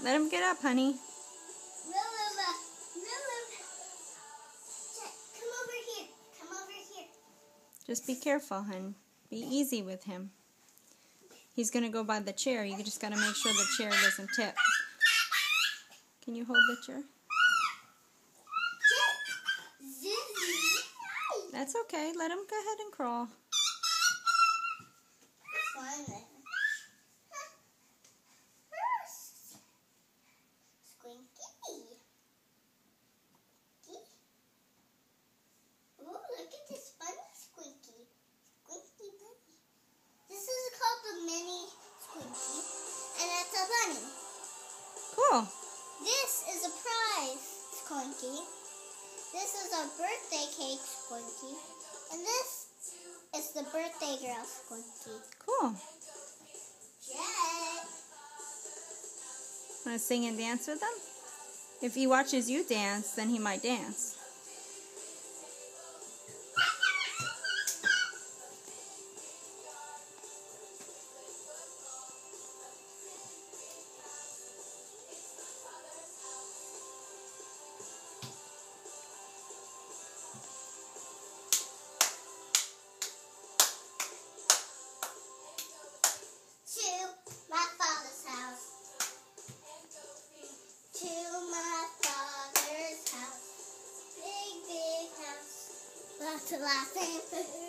Let him get up, honey. Come over here. Come over here. Just be careful, hon. Be easy with him. He's going to go by the chair. You just got to make sure the chair doesn't tip. Can you hold the chair? That's okay. Let him go ahead and crawl. Cool. This is a prize, Squinky. This is a birthday cake, Squinky. And this is the birthday girl, Squinky. Cool. Jet. Want to sing and dance with him? If he watches you dance, then he might dance. To laugh and